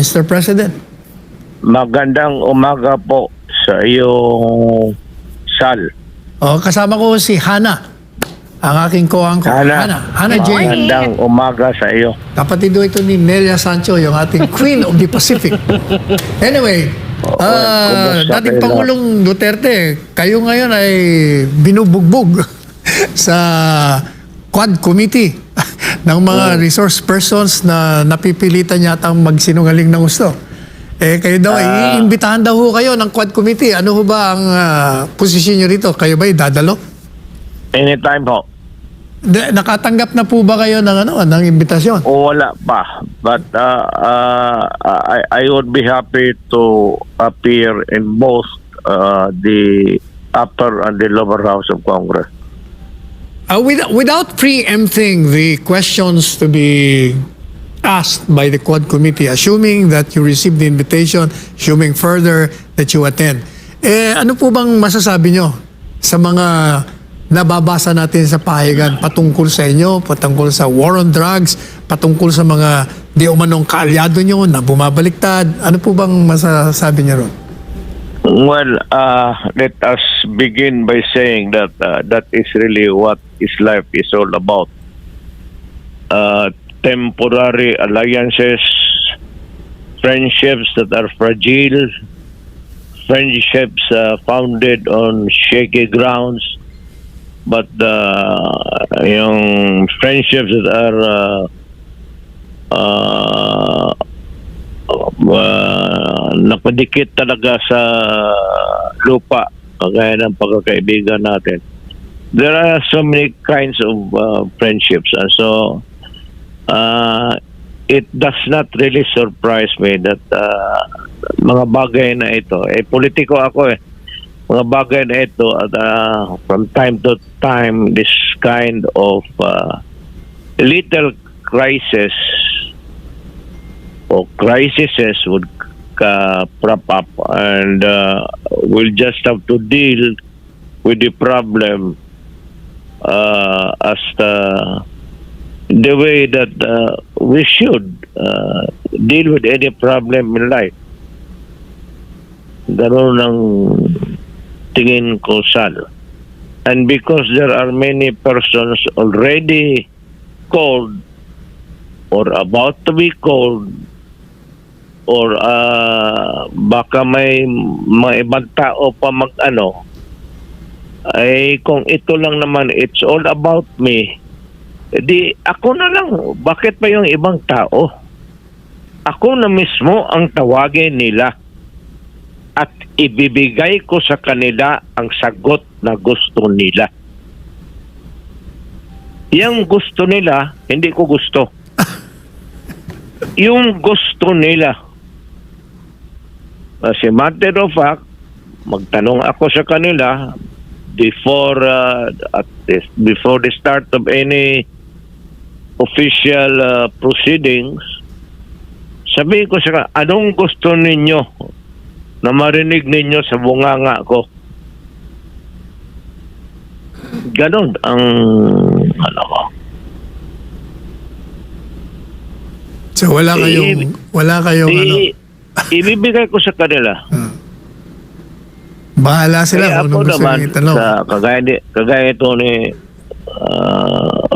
Mr. President. Magandang umaga po sa iyong Sal. Kasama ko si Hana, ang aking co-anchor. Hana Jane. Magandang umaga sa iyo. Kapatid do ito ni Nelia Sancho, yung ating Queen of the Pacific. Anyway, kumusta dating kayo? Pangulong Duterte, kayo ngayon ay binubugbog sa Quad Committee ng mga resource persons na napipilitan yata magsinungaling ng gusto. Kayo daw, iimbitahan daw ho kayo ng Quad Committee. Ano ho ba ang posisyon nyo rito? Kayo ba dadalo? Anytime po. Nakatanggap na po ba kayo ng imbitasyon? Wala pa. But I would be happy to appear in both the upper and the lower house of Congress. Without preempting the questions to be asked by the Quad Committee, assuming that you receive the invitation, assuming further that you attend, ano po bang masasabi nyo sa mga nababasa natin sa pahayagan patungkol sa inyo, patungkol sa war on drugs, patungkol sa mga di umanong kaalyado nyo na bumabaliktad? Ano po bang masasabi nyo ron? Well, let us begin by saying that that is really what is life is all about. Temporary alliances, friendships that are fragile, friendships founded on shaky grounds, but yung friendships that are napadikit talaga sa lupa, kagaya ng pagkakaibigan natin. There are so many kinds of friendships, and so it does not really surprise me that mga bagay na ito, politiko ako mga bagay na ito at from time to time this kind of little crisis or crises would prop up, and we'll just have to deal with the problem as the way that we should deal with any problem in life. Ganun ang tingin ko, Sal. And because there are many persons already called or about to be called, or baka may mga ibang tao pa ay kung ito lang naman, it's all about me, di ako na lang. Bakit pa yung ibang tao? Ako na mismo ang tawagin nila at ibibigay ko sa kanila ang sagot na gusto nila. Yung gusto nila, hindi ko gusto. Yung gusto nila. As a matter of fact, magtanong ako sa kanila before the start of any official proceedings. Sabihin ko sa kanila, anong gusto ninyo na marinig ninyo sa bunganga ko? Ganon ang ko. So wala kayong ibibigay ko sa kanila. Bahala sila kung ano gusto naman, nyo itanong. sa kagaya ito ni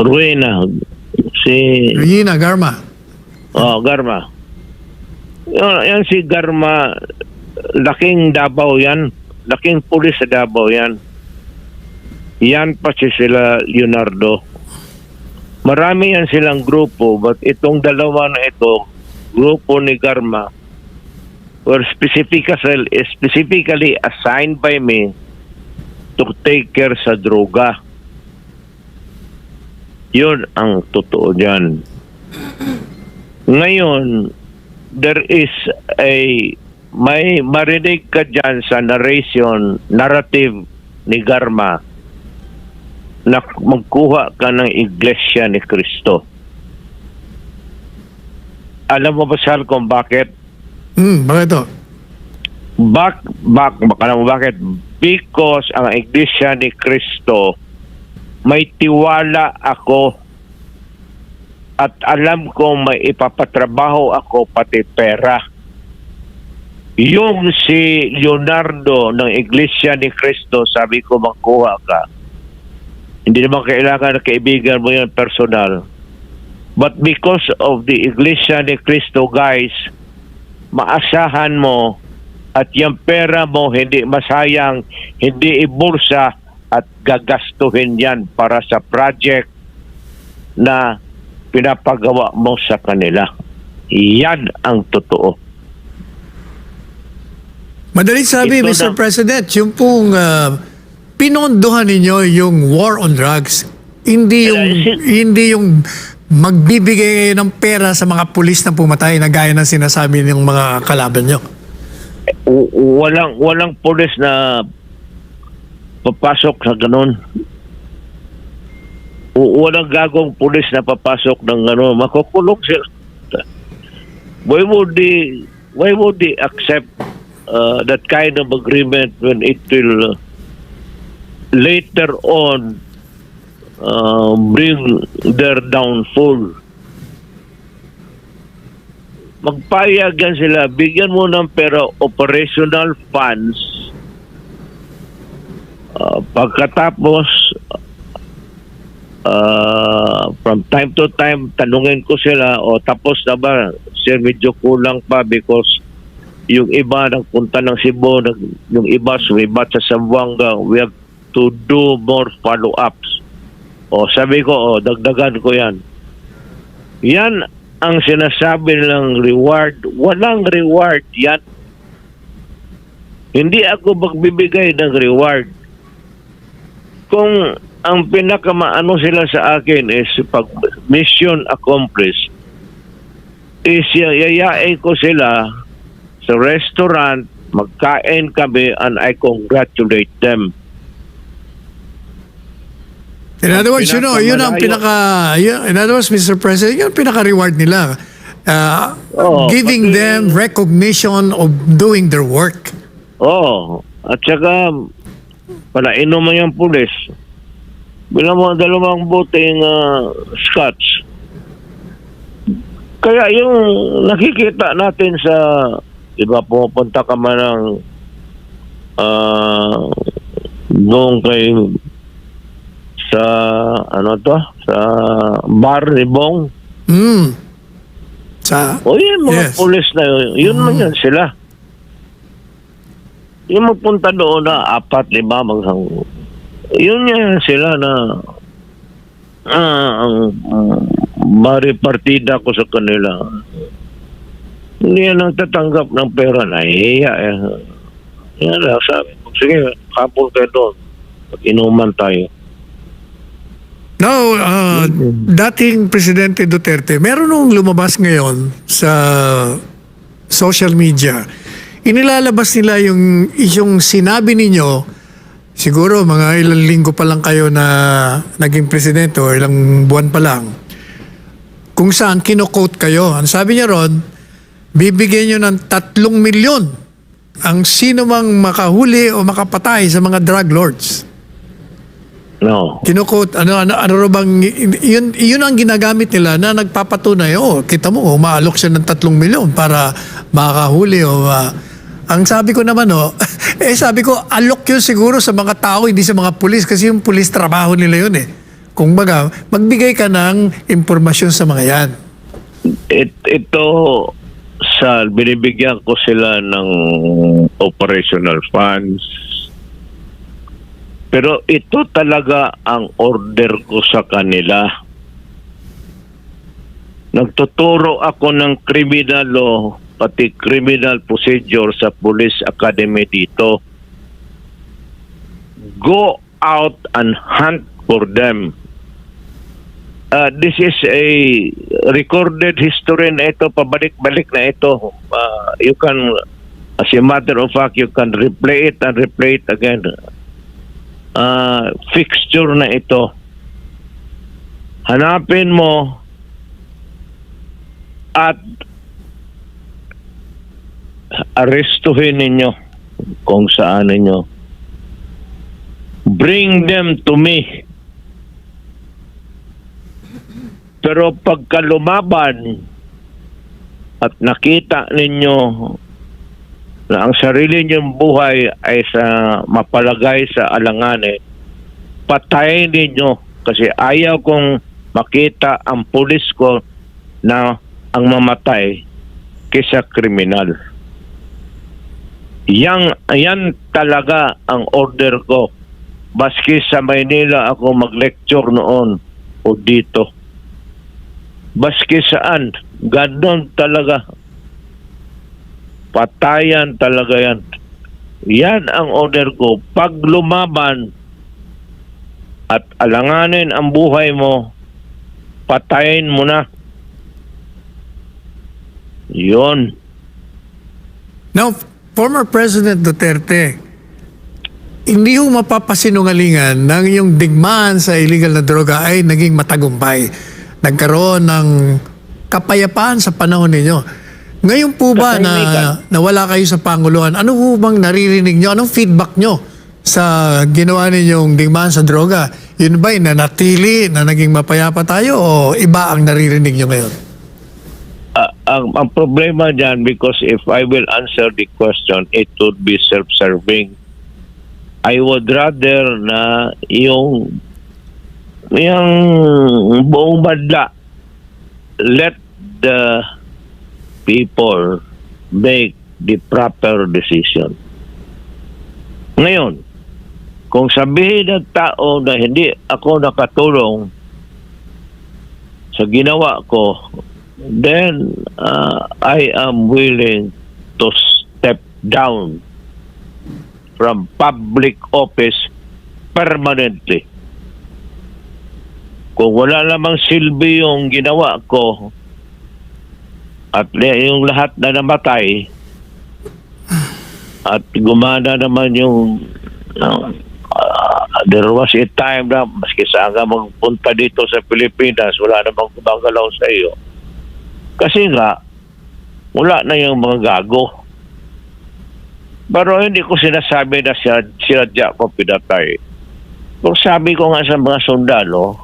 Ruena, Regina Garma. Garma. Yan si Garma, laking Davao yan. Laking pulis sa Davao yan. Yan pa sila Leonardo. Marami yan silang grupo, but itong dalawa na ito, grupo ni Garma, were specifically assigned by me to take care sa droga. Yun ang totoo dyan. Ngayon, there is may marinig ka dyan sa narrative ni Garma na magkuha ka ng Iglesia ni Cristo. Alam mo ba, Sal, kung bakit? Bakit to? Alam mo bakit? Because ang Iglesia ni Cristo, may tiwala ako at alam kong may ipapatrabaho ako pati pera Yung si Leonardo ng Iglesia ni Cristo, sabi ko magkuha ka. Hindi naman kailangan na kaibigan mo yan personal. But because of the Iglesia ni Cristo, guys, maasahan mo at yung pera mo hindi masayang, hindi ibulsa at gagastuhin yan para sa project na pinapagawa mo sa kanila. Yan ang totoo. Madaling sabi, Ito Mr. na- President, yung pong pinondohan ninyo yung war on drugs, hindi yung magbibigay kayo ng pera sa mga pulis na pumatay na gaya ng sinasabi ng mga kalaban nyo. Walang pulis na papasok sa ganun. Walang gagong pulis na papasok ng ganun. Makukulong sila. Why would they accept that kind of agreement when it will later on bring their downfall? Magpayag yan sila, bigyan mo ng pera, operational funds. Pagkatapos, from time to time, tanungin ko sila, o tapos na ba? Sir, medyo kulang pa because yung iba nagpunta ng Cebu, yung iba sumibat sa Zamboanga, we have to do more follow-ups. O sabi ko, dagdagan ko yan. Yan ang sinasabi ng reward. Walang reward yan. Hindi ako magbibigay ng reward. Kung ang pinakamaano sila sa akin is pag mission accomplished, is yayain ko sila sa restaurant, magkain kami, and I congratulate them. In other words, yun ang in other words, Mr. President, yun ang pinaka-reward nila. Giving them recognition of doing their work. At saka, palainom mo yung pulis. Bilang mo dalawang boteng scotch. Kaya yung nakikita natin sa, iba pumunta ka man ng doon kay sa sa bar ni Bong. Yun mga pulis na yun man yan sila. Yung magpunta doon na 4-5 yun yan sila na maripartida ko sa kanila. Hindi yan ang tatanggap ng pera na hiya. Yan lang sabi ko, sige, kapon kayo doon. Inuman tayo. Now, dating Presidente Duterte, meron nung lumabas ngayon sa social media. Inilalabas nila yung sinabi ninyo, siguro mga ilang linggo pa lang kayo na naging presidente o ilang buwan pa lang, kung saan kino-quote kayo. Ang sabi niya ron, bibigyan nyo ng 3 milyon ang sino mang makahuli o makapatay sa mga drug lords. No. Kino-quote, ano bang, yun ang ginagamit nila na nagpapatunay, kita mo, umaalok siya ng 3 milyon para makahuli o ang sabi ko naman, sabi ko, alok yun siguro sa mga tao, hindi sa mga pulis, kasi yung pulis trabaho nila yun Kung baga, magbigay ka ng impormasyon sa mga yan. Ito, binibigyan ko sila ng operational funds. Pero ito talaga ang order ko sa kanila. Nagtuturo ako ng criminal law, pati criminal procedure sa Police Academy dito. Go out and hunt for them. This is a recorded history na ito, pabalik-balik na ito. You can, as a matter of fact, you can replay it and replay it again. Fixture na ito. Hanapin mo at arestuhin ninyo kung saan ninyo. Bring them to me. Pero pagka lumaban at nakita ninyo na ang sarili niyong buhay ay mapalagay sa alanganin, patayin ninyo kasi ayaw kong makita ang pulis ko na ang mamatay kaysa kriminal. Yan talaga ang order ko. Baski sa Maynila ako mag-lecture noon o dito. Baski saan, ganon talaga. Patayan talaga yan. Yan ang order ko. Pag lumaban at alanganin ang buhay mo, patayin mo na. Yun. Now, former President Duterte, hindi ho mapapasinungalingan ng iyong digmaan sa illegal na droga ay naging matagumpay. Nagkaroon ng kapayapaan sa panahon ninyo. Ngayon po ba na nawala kayo sa Panguluhan, ano po bang naririnig nyo? Anong feedback nyo sa ginawa ninyong digmaan sa droga? Yun ba'y nanatili na naging mapayapa tayo o iba ang naririnig nyo ngayon? Ang problema dyan, because if I will answer the question, it would be self-serving. I would rather na yung buong badla, let the people make the proper decision. Ngayon, kung sabihin ng tao na hindi ako nakatulong sa ginawa ko, then I am willing to step down from public office permanently. Kung wala namang silbi yung ginawa ko at yung lahat na namatay at gumana naman yung there was a time na maski saan ka magpunta dito sa Pilipinas, wala namang gumagalaw sa iyo. Kasi nga, wala na yung mga gago. Pero hindi ko sinasabi na sinadya ko pinatay. Kung sabi ko nga sa mga sundalo,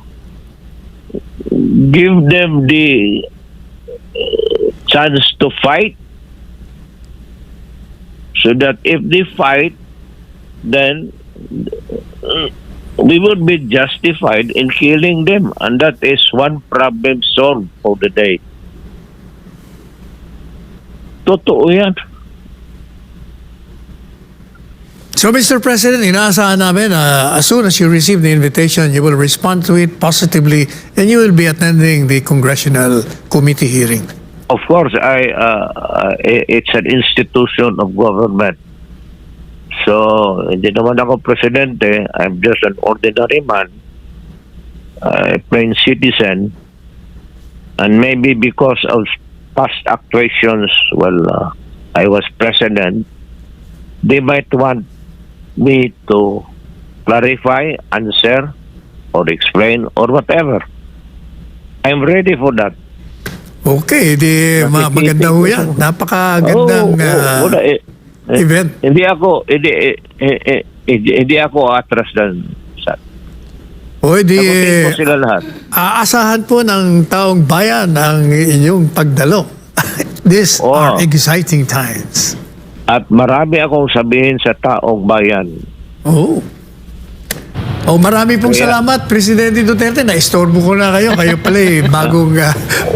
give them the chance to fight so that if they fight, then we would be justified in killing them, and that is one problem solved for the day. Totoo yan. So, Mr. President, inaasahan namin as soon as you receive the invitation, you will respond to it positively and you will be attending the Congressional Committee hearing. Of course, it's an institution of government. So, hindi naman ako presidente. I'm just an ordinary man, a plain citizen. And maybe because of past actuations, I was president, they might want me to clarify, answer, or explain, or whatever. I'm ready for that. Okay, di maganda ho yan. Napakagandang event. Hindi ako atras dan sa. O di sagutin ko sila lahat. Aasahan po ng taong bayan ang inyong pagdalo. These are exciting times. At marami akong sabihin sa taong bayan. Marami pong salamat, Presidente Duterte. Na-istorbo ko na kayo. Kayo pala bagong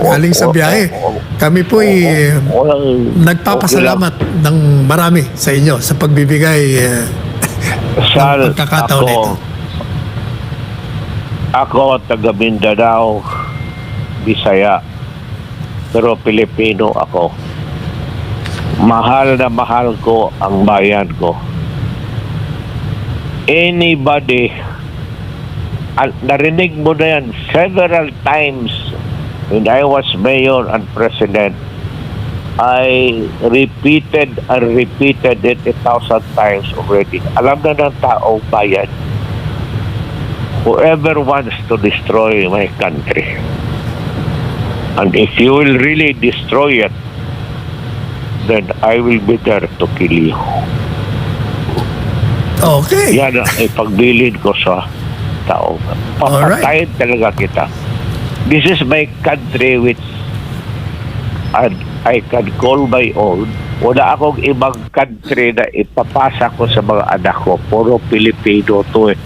galing sa biyahe. Kami po nagpapasalamat ng marami sa inyo sa pagbibigay ng pagkakataon nito. Ako, taga Mindanao, Bisaya, pero Pilipino ako. Mahal na mahal ko ang bayan ko. Anybody, narinig mo na yan several times when I was mayor and president. I repeated and repeated it 1,000 times already. Alam na ng taong bayan, whoever wants to destroy my country, and if you will really destroy it, then I will be there to kill you. Okay. Yan ang ipagbilin ko sa tao. Papatayin talaga kita. This is my country which I can call my own. Wala akong ibang country na ipapasa ko sa mga anak ko. Puro Pilipino to eh.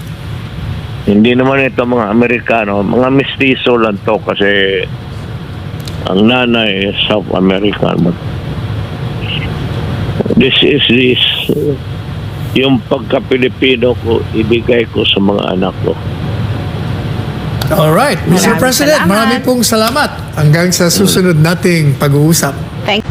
Hindi naman ito mga Amerikano. Mga mestizo lang to kasi ang nanay South American. This is this. Yung pagka-Pilipino ko, ibigay ko sa mga anak ko. Alright, Mr. Maraming President, salamat. marami pong salamat. Hanggang sa susunod nating pag-uusap. Thank